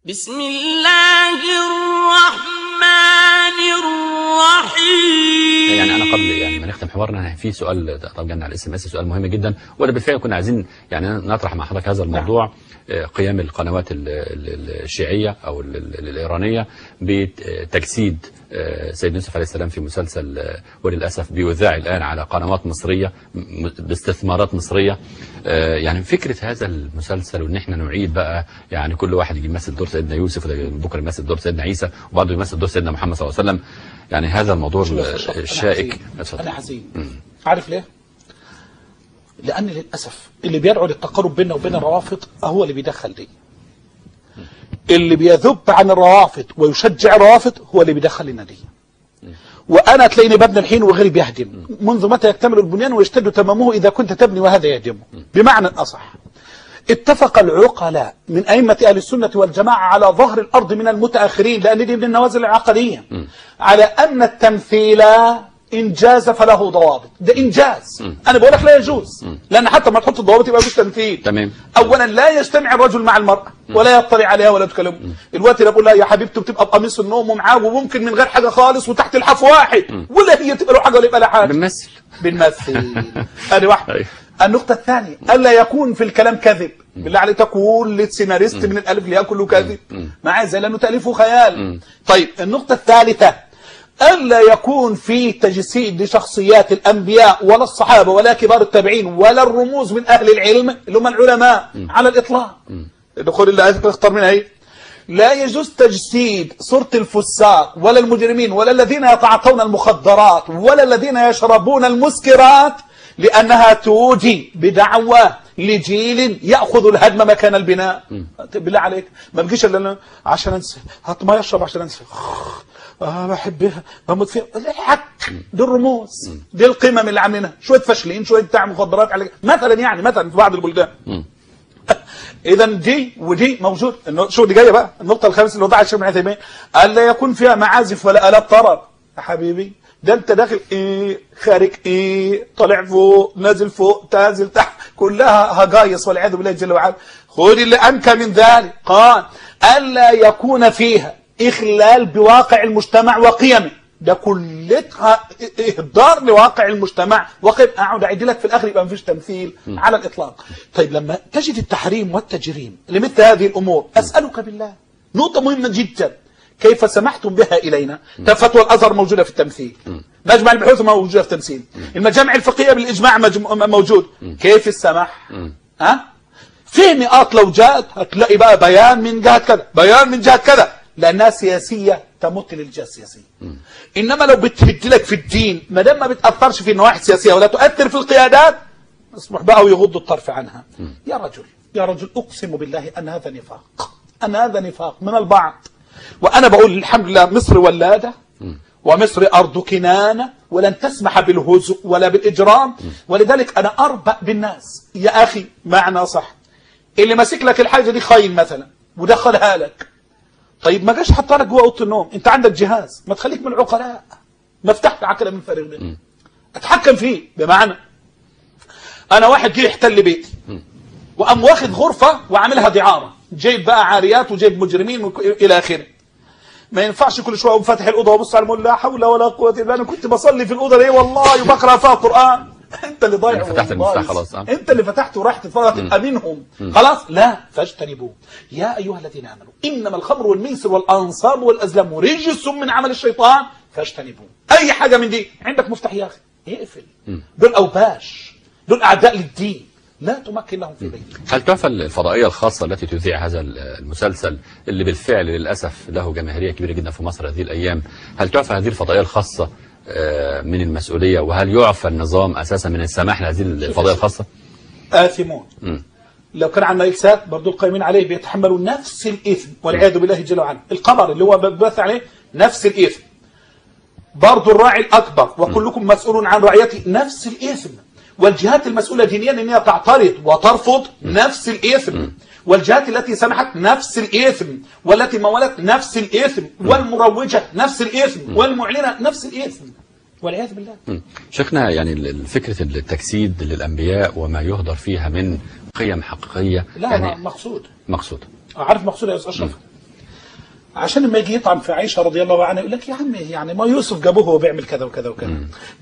بسم الله الرحمن الرحيم. يعني أنا قبل ما نختم حوارنا في سؤال طبعا على الاس ام اس، سؤال مهم جدا، وده بالفعل كنا عايزين نطرح مع حضرتك هذا الموضوع. قيام القنوات الشيعية أو الإيرانية بتجسيد سيدنا يوسف عليه السلام في مسلسل، وللأسف بيذاع الآن على قنوات مصرية باستثمارات مصرية. يعني فكرة هذا المسلسل وإن احنا نعيد بقى، يعني كل واحد يجي يمثل دور سيدنا يوسف، بكرة يمثل دور سيدنا عيسى، وبعضه يمثل دور سيدنا محمد صلى الله عليه وسلم. يعني هذا الموضوع الشائك. أنا حزين. عارف ليه؟ لأن للأسف اللي بيدعو للتقارب بيننا وبين الروافض هو اللي بيدخل دي. اللي بيذب عن الروافض ويشجع الروافض هو اللي بيدخل لنا دي. وأنا تلاقيني ببني الحين وغيري بيهدم. منذ متى يكتمل البنيان ويشتد تمامه إذا كنت تبني وهذا يهدمه. بمعنى أصح، اتفق العقلاء من أئمة أهل السنة والجماعة على ظهر الأرض من المتأخرين، لأن دي من النوازل العقدية، على أن التمثيل إنجاز فله ضوابط. ده إنجاز. أنا بقول لك لا يجوز، لأن حتى ما تحط الضوابط يبقى مش تمثيل. تمام. أولا لا يجتمع الرجل مع المرأة ولا يطلع عليها ولا تكلمه. الوقت اللي بقول لها يا حبيبتي بتبقى بقميص النوم ومعاه وممكن من غير حاجة خالص وتحت الحف واحد، ولا هي تبقى له حاجة ولا يبقى لها حاجة. بنمثل. هذه واحدة. النقطة الثانية ألا يكون في الكلام كذب. بالله عليك تقول للسيناريست من الألف للياء كله كذب معاه، زي لأنه تأليفه خيال. طيب النقطة الثالثة ألا يكون في تجسيد لشخصيات الأنبياء ولا الصحابة ولا كبار التابعين ولا الرموز من أهل العلم اللي هم العلماء على الإطلاق. الدخول اللي اختار منها ايه؟ لا يجوز تجسيد صورة الفساق ولا المجرمين ولا الذين يتعاطون المخدرات ولا الذين يشربون المسكرات، لأنها توجي بدعوة لجيل يأخذ الهدم مكان البناء. بالله عليك ما بقيش الا عشان انسى، هات ما يشرب عشان انسى، بحبها بموت فيها. الحق دي الرموز، دي القمم اللي عاملينها، شويه فاشلين شويه بتاع مخدرات على مثلا، مثلا في بعض البلدان. اذا دي ودي موجود. شو اللي جايه بقى؟ النقطه الخامسه اللي وضعها الشيخ ابن عثيمين، الا يكون فيها معازف ولا آلات طرب. يا حبيبي ده انت داخل ايه خارج ايه، طالع فوق نازل فوق تنزل تحت، كلها هجايص والعياذ بالله جل وعلا. خذ اللي انكى من ذلك، قال الا يكون فيها إخلال بواقع المجتمع وقيمه. ده كلها إهدار لواقع المجتمع وقيم. أقعد أعيد لك في الآخر يبقى مفيش تمثيل على الإطلاق. طيب لما تجد التحريم والتجريم لمثل هذه الأمور، أسألك بالله نقطة مهمة جدا، كيف سمحتم بها إلينا؟ فتوى الأزهر موجودة في التمثيل، مجمع البحوث موجودة في التمثيل، المجامع الفقهية بالإجماع موجود. كيف السماح؟ في مئات لو جاءت هتلاقي بقى بيان من جهة كذا، بيان من جهة كذا، لأنها سياسية تمت للجهة السياسية. إنما لو بتهد لك في الدين ما دام ما بتأثرش في النواحي السياسية ولا تؤثر في القيادات، اصبح بقى ويغض الطرف عنها. يا رجل أقسم بالله أن هذا نفاق، أن هذا نفاق من البعض. وأنا بقول الحمد لله مصر ولادة، ومصر أرض كنانة، ولن تسمح بالهزء ولا بالإجرام. ولذلك أنا أربأ بالناس يا أخي معنى صح، اللي ماسك لك الحاجة دي خاين مثلا ودخلها لك، طيب ما جاش حطها لك جوه اوضه النوم، انت عندك جهاز، ما تخليك من العقلاء، ما افتحت عقله من فارغ منه، اتحكم فيه. بمعنى انا واحد جه يحتل بيتي وقام واخد غرفه وعاملها دعاره، جايب بقى عاريات وجايب مجرمين الى اخره. ما ينفعش كل شويه اقوم فاتح الاوضه وابص على المول، لا حول ولا قوه الا بالله، انا كنت بصلي في الاوضه دي والله وبقرا فيها قران. انت اللي ضايع، فتحت المفتاح خلاص. انت اللي فتحت وراح تتفرج تبقى منهم خلاص. لا، فاجتنبوه يا ايها الذين امنوا انما الخمر والميسر والانصاب والازلام رجس من عمل الشيطان فاجتنبوه. اي حاجه من دي عندك مفتاح يا اخي اقفل. دول اوباش، دول اعداء للدين، لا تمكن لهم في بيتك. هل تعفى الفضائيه الخاصه التي تذيع هذا المسلسل اللي بالفعل للاسف له جماهيريه كبيره جدا في مصر هذه الايام، هل تعفى هذه الفضائيه الخاصه من المسؤولية؟ وهل يعفى النظام أساسا من السماح لهذه الفضائية الخاصة؟ آثمون. لو كان عندنا إفساد برضو القائمين عليه بيتحملوا نفس الإثم والعياذ بالله جل وعلا. القمر اللي هو بث عليه نفس الإثم، برضو الراعي الأكبر وكلكم مسؤول عن رعيته نفس الإثم، والجهات المسؤولة دينيا أنها تعترض وترفض نفس الإثم، والجهات التي سمحت نفس الإثم، والتي مولت نفس الإثم، والمروجة نفس الإثم، والمعلنة نفس الإثم والعياذ بالله. شيخنا يعني فكرة التجسيد للأنبياء وما يهدر فيها من قيم حقيقية، لا يعني مقصود. مقصود. عارف مقصود يا أستاذ أشرف؟ عشان لما يجي يطعن في عائشه رضي الله عنها يقول لك يا عمي يعني ما يوسف جابوه وهو بيعمل كذا وكذا وكذا.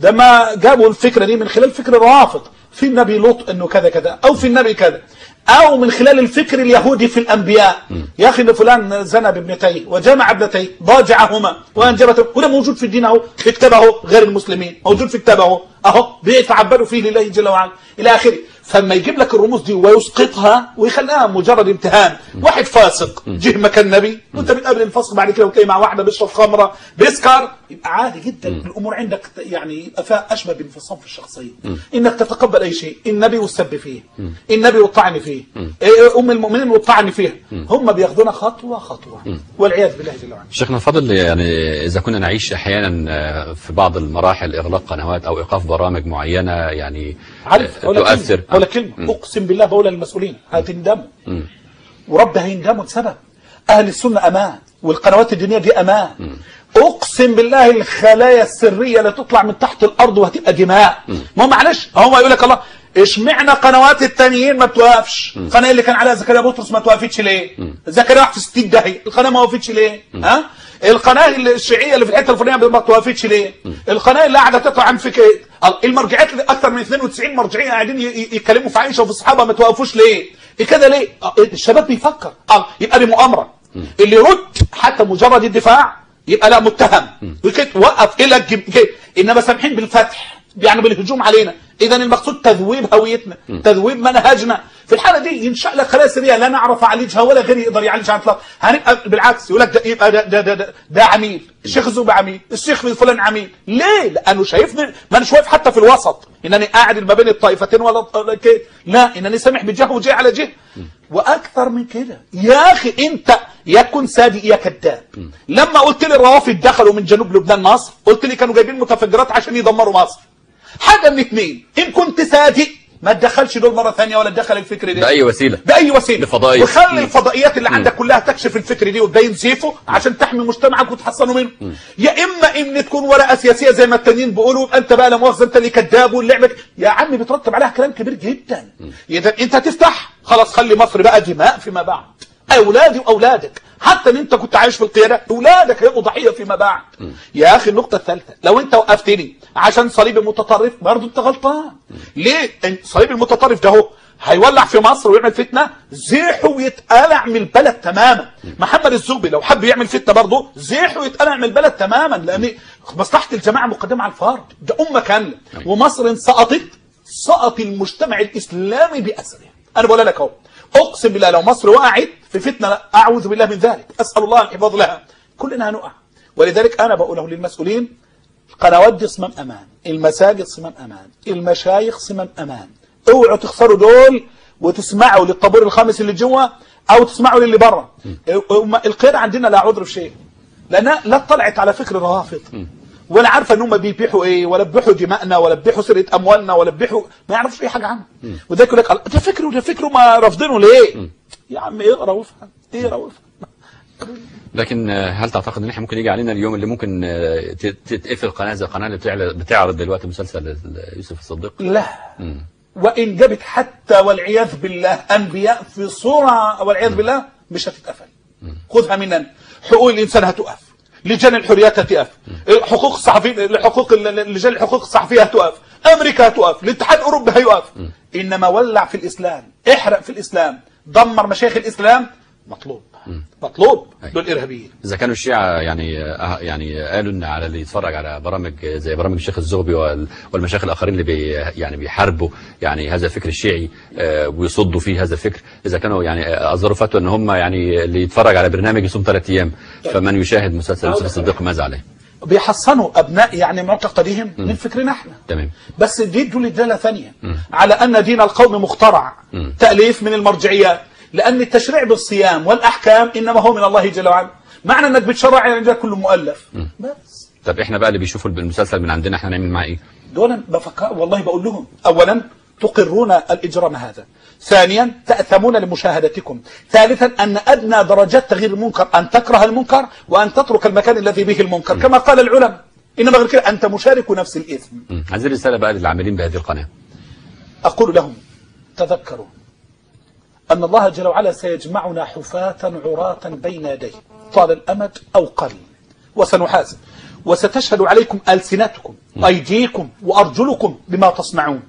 ده ما جابوا الفكره دي من خلال فكر الروافض في النبي لوط انه كذا كذا، او في النبي كذا، او من خلال الفكر اليهودي في الانبياء. يا اخي ان فلان زنى بابنتيه وجمع ابنتيه ضاجعهما وانجبتهما، وده موجود في الدين اهو، في كتاب اهو، غير المسلمين موجود في كتاب اهو بيتعبدوا فيه لله جل وعلا الى اخره. فلما يجيب لك الرموز دي ويسقطها ويخليها مجرد امتهان، واحد فاسق جه مكان النبي وانت بتقابل الفسق بعد كده وتلاقي مع واحده بيشرب خمره بيسكر، يبقى عادي جدا. الامور عندك يعني يبقى فيها اشبه بانفصام في الشخصيه، انك تتقبل اي شيء، النبي والسب فيه، النبي والطعن فيه، ام المؤمنين والطعن فيها، هم بياخذونا خطوه خطوه والعياذ بالله جل وعلا. شيخنا الفاضل، يعني اذا كنا نعيش احيانا في بعض المراحل اغلاق قنوات او ايقاف برامج معينه يعني تؤثر، ولا كلمه اقسم بالله بقولها للمسؤولين هتندموا، ورب هيندموا لسبب. اهل السنه امان، والقنوات الدينيه دي امان. اقسم بالله الخلايا السريه اللي تطلع من تحت الارض وهتبقى دماء. ما معلش هو يقول لك الله اشمعنى قنوات التانيين ما بتوقفش؟ القناه اللي كان عليها زكريا بطرس ما توقفتش ليه؟ زكريا راح في 60 داهيه، القناه ما وقفتش ليه؟ ها؟ القناه الشيعيه اللي في الحته الفلانيه ما توقفتش ليه؟ القناه اللي قاعده تطلع عن فكره المرجعيات اللي اكثر من 92 مرجعيه قاعدين يتكلموا في عائشه وفي الصحابه ما توقفوش ليه؟ كده ليه؟ الشباب بيفكر يبقى دي مؤامره. اللي يرد حتى مجرد الدفاع يبقى لا متهم، وقف الى انما سامحين بالفتح يعني بالهجوم علينا. اذا المقصود تذويب هويتنا، تذويب منهجنا. في الحاله دي ينشا لك خلايا سريه لا نعرف اعالجها ولا غيري يقدر يعالجها على الاطلاق. هنبقى بالعكس يقول لك ده يبقى ده عميل، الشيخ الزوبي عميل، الشيخ فلان عميل. ليه؟ لانه شايفني ما انا واقف حتى في الوسط، انني قاعد ما بين الطائفتين ولا كده، لا انني سامح بجهه وجه على جهه. واكثر من كده يا اخي انت يا تكون صادق يا كذاب. لما قلت لي الروافد دخلوا من جنوب لبنان مصر، قلت لي كانوا جايبين متفجرات عشان يدمروا مصر. حاجه من اثنين، ان كنت صادق ما تدخلش دول مره ثانيه ولا تدخل الفكر ده باي وسيله، باي وسيله فضائيه، وخلي الفضائيات اللي عندك كلها تكشف الفكر دي وتبين سيفه عشان تحمي مجتمعك وتحصنه منه. يا اما ان تكون ورقه سياسيه زي ما التانيين بيقولوا، انت بقى لا مؤاخذه انت اللي كذاب واللعبه يا عم بترتب عليها كلام كبير جدا. اذا انت تفتح خلاص خلي مصر بقى دماء فيما بعد، اولادي واولادك، حتى ان انت كنت عايش في القياده اولادك هيبقوا ضحيه فيما بعد. يا اخي النقطه الثالثه، لو انت وقفتني عشان صليب المتطرف برضه انت غلطان. ليه؟ صليب المتطرف ده هو هيولع في مصر ويعمل فتنه، زيحه ويتقلع من البلد تماما. محمد الزغبي لو حب يعمل فتنه برضه زيحه ويتقلع من البلد تماما، لان مصلحه الجماعه مقدمه على الفرد، ده امه كامله. ومصر ان سقط المجتمع الاسلامي باسره. انا بقول لك اهو اقسم بالله لو مصر وقعت في فتنه اعوذ بالله من ذلك، اسال الله الحفاظ لها، كلنا هنقع. ولذلك انا بقوله للمسؤولين، القنوات دي صمام امان، المساجد صمام امان، المشايخ صمام امان. اوعوا تخسروا دول وتسمعوا للطابور الخامس اللي جوا او تسمعوا للي بره. القياده عندنا لا عذر في شيء، لانها لا اطلعت على فكر الروافض ولا عارفه ان هم بيبيحوا ايه، ولا بيبيحوا دماءنا، ولا بيبيحوا سرقه اموالنا، ولا بيبيحوا، ما يعرفوش اي حاجه عنه. وده يقول لك ده فكره وده فكره ما رافضينه ليه؟ يا عم اقرا وافهم، اقرا وافهم. لكن هل تعتقد ان احنا ممكن يجي علينا اليوم اللي ممكن تتقفل قناه زي القناه اللي بتعرض دلوقتي مسلسل يوسف الصديق؟ لا. وان جابت حتى والعياذ بالله انبياء في صوره والعياذ بالله مش هتتقفل. خذها مننا، حقوق الانسان هتقف، لجان الحريات هتقف، حقوق الصحفيين، لجان الحقوق الصحفيه هتقف، امريكا هتقف، الاتحاد الاوروبي هيقف. انما ولع في الاسلام، احرق في الاسلام، دمر مشايخ الاسلام، مطلوب دول ارهابيين. اذا كانوا الشيعة يعني قالوا ان على اللي يتفرج على برامج زي برامج الشيخ الزغبي والمشايخ الاخرين اللي يعني بيحاربوا يعني هذا الفكر الشيعي ويصدوا فيه هذا الفكر، اذا كانوا يعني اصدروا فتوى ان هم يعني اللي يتفرج على برنامج يصوم 3 ايام، فمن يشاهد مسلسل يوسف الصديق ماذا عليه؟ بيحصنوا ابناء يعني معتقدهم من فكرنا احنا. تمام. بس دي تدل دلاله ثانيه على ان دين القوم مخترع، تاليف من المرجعيات، لأن التشريع بالصيام والأحكام إنما هو من الله جل وعلا. معنى أنك بتشرع يعني ده كله مؤلف بس. طب إحنا بقى اللي بيشوفوا المسلسل من عندنا إحنا نعمل معاه إيه؟ دولا بفكر والله بقول لهم، أولا تقرون الإجرام هذا، ثانيا تأثمون لمشاهدتكم، ثالثا أن أدنى درجات تغيير المنكر أن تكره المنكر وأن تترك المكان الذي به المنكر كما قال العلماء، إنما غير كده أنت مشارك نفس الإثم. عايزين رسالة بقى للعاملين بهذه القناة. أقول لهم تذكروا أن الله جل وعلا سيجمعنا حفاة عراة بين يديه، طال الأمد أو قل، وسنحاسب، وستشهد عليكم ألسنتكم وأيديكم وأرجلكم بما تصنعون.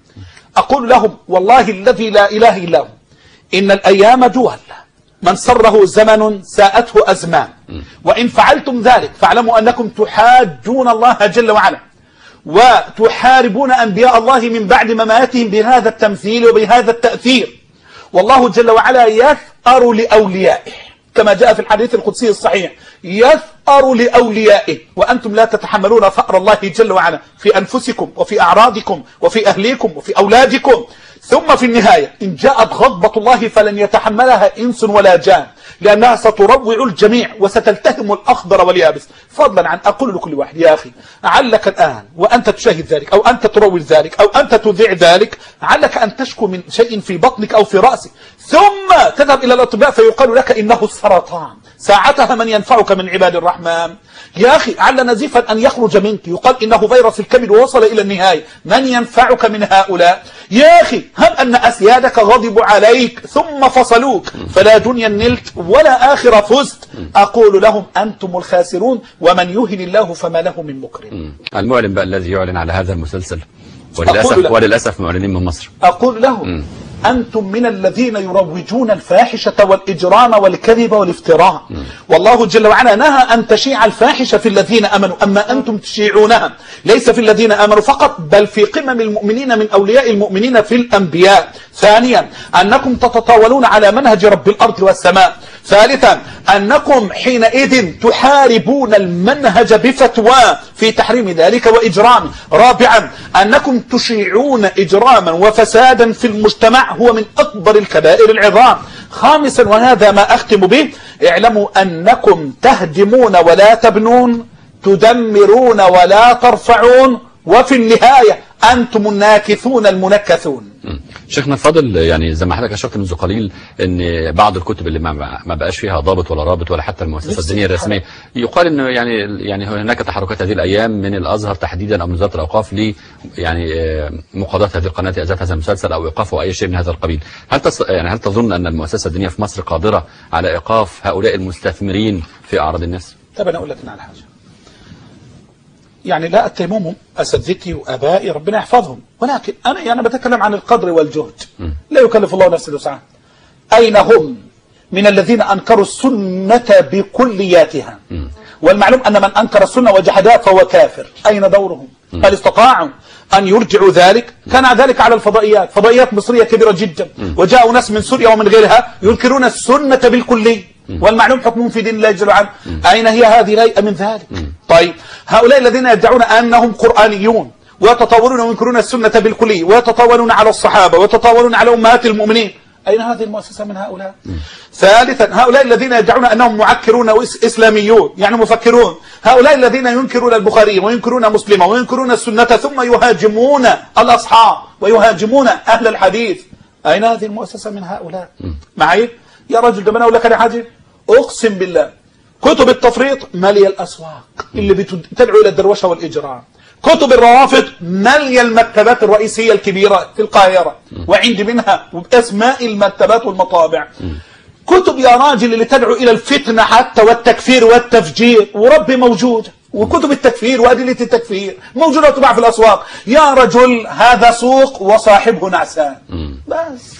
أقول لهم والله الذي لا إله إلا هو إن الأيام دول، من سره زمن ساءته أزمان، وإن فعلتم ذلك فاعلموا أنكم تحاجون الله جل وعلا وتحاربون أنبياء الله من بعد مماتهم بهذا التمثيل وبهذا التأثير. والله جل وعلا يثأر لأوليائه كما جاء في الحديث القدسي الصحيح، يثأر لأوليائه، وأنتم لا تتحملون ثأر الله جل وعلا في أنفسكم وفي أعراضكم وفي أهليكم وفي أولادكم. ثم في النهاية إن جاءت غضبة الله فلن يتحملها إنس ولا جان، لأنها ستروع الجميع وستلتهم الأخضر واليابس. فضلا عن أقول لكل واحد يا أخي علك الآن وأنت تشاهد ذلك أو أنت تروج ذلك أو أنت تذيع ذلك، علك أن تشكو من شيء في بطنك أو في رأسك، ثم تذهب إلى الأطباء فيقال لك إنه السرطان، ساعتها من ينفعك من عباد الرحمن؟ يا أخي عل نزيفا أن يخرج منك يقال إنه فيروس الكبد ووصل إلى النهاية، من ينفعك من هؤلاء؟ يا أخي هل أن أسيادك غضبوا عليك ثم فصلوك فلا دنيا نلت ولا آخر فزت؟ أقول لهم أنتم الخاسرون، ومن يهن الله فما له من مكرم. المعلن بقى الذي يعلن على هذا المسلسل وللأسف معلنين من مصر، أقول لهم أنتم من الذين يروجون الفاحشة والإجرام والكذب والافتراء، والله جل وعلا نهى أن تشيع الفاحشة في الذين أمنوا، أما أنتم تشيعونها ليس في الذين آمنوا فقط بل في قمم المؤمنين من أولياء المؤمنين في الأنبياء. ثانيا أنكم تتطاولون على منهج رب الأرض والسماء. ثالثا أنكم حينئذ تحاربون المنهج بفتوى في تحريم ذلك وإجرامه. رابعا أنكم تشيعون إجراما وفسادا في المجتمع هو من أكبر الكبائر العظام. خامسا وهذا ما أختم به، اعلموا أنكم تهدمون ولا تبنون، تدمرون ولا ترفعون، وفي النهاية أنتم الناكثون المنكثون. شيخنا الفاضل، يعني زي ما حضرتك أشرت منذ قليل ان بعض الكتب اللي ما بقاش فيها ضابط ولا رابط ولا حتى المؤسسه الدينيه الرسميه، يقال انه يعني هناك تحركات هذه الايام من الازهر تحديدا او من وزاره الاوقاف ل يعني مقاضاه هذه القناه اذاعه هذا المسلسل او ايقافه او اي شيء من هذا القبيل. هل تظن ان المؤسسه الدينيه في مصر قادره على ايقاف هؤلاء المستثمرين في اعراض الناس؟ طب انا اقول لك على حاجه، يعني لا اتهمهم اساتذتي وابائي ربنا يحفظهم، ولكن انا بتكلم عن القدر والجهد، لا يكلف الله نفسا الا وسعها. اين هم من الذين انكروا السنه بكلياتها؟ والمعلوم ان من انكر السنه وجحدها فهو كافر. اين دورهم؟ هل استطاعوا ان يرجعوا ذلك؟ كان ذلك على الفضائيات، فضائيات مصريه كبيره جدا، وجاءوا ناس من سوريا ومن غيرها ينكرون السنه بالكلي، والمعلوم حكمهم في دين الله جل وعلا. أين هي هذه الهيئة من ذلك؟ طيب هؤلاء الذين يدعون أنهم قرآنيون ويتطاولون وينكرون السنة بالكلي ويتطاولون على الصحابة ويتطاولون على أمهات المؤمنين، أين هذه المؤسسة من هؤلاء؟ ثالثا هؤلاء الذين يدعون أنهم معكرون وإسلاميون يعني مفكرون، هؤلاء الذين ينكرون البخاري وينكرون مسلمة وينكرون السنة ثم يهاجمون الأصحاب ويهاجمون أهل الحديث، أين هذه المؤسسة من هؤلاء؟ معي؟ يا رجل ده انا اقول لك على حاجه، اقسم بالله كتب التفريط ماليه الاسواق اللي بتدعو الى الدروشه والاجرام، كتب الروافض ماليه المكتبات الرئيسيه الكبيره في القاهره وعندي منها وباسماء المكتبات والمطابع، كتب يا راجل اللي تدعو الى الفتنه حتى والتكفير والتفجير وربي موجوده، وكتب التكفير وادله التكفير موجوده وتباع في الاسواق. يا رجل هذا سوق وصاحبه نعسان. بس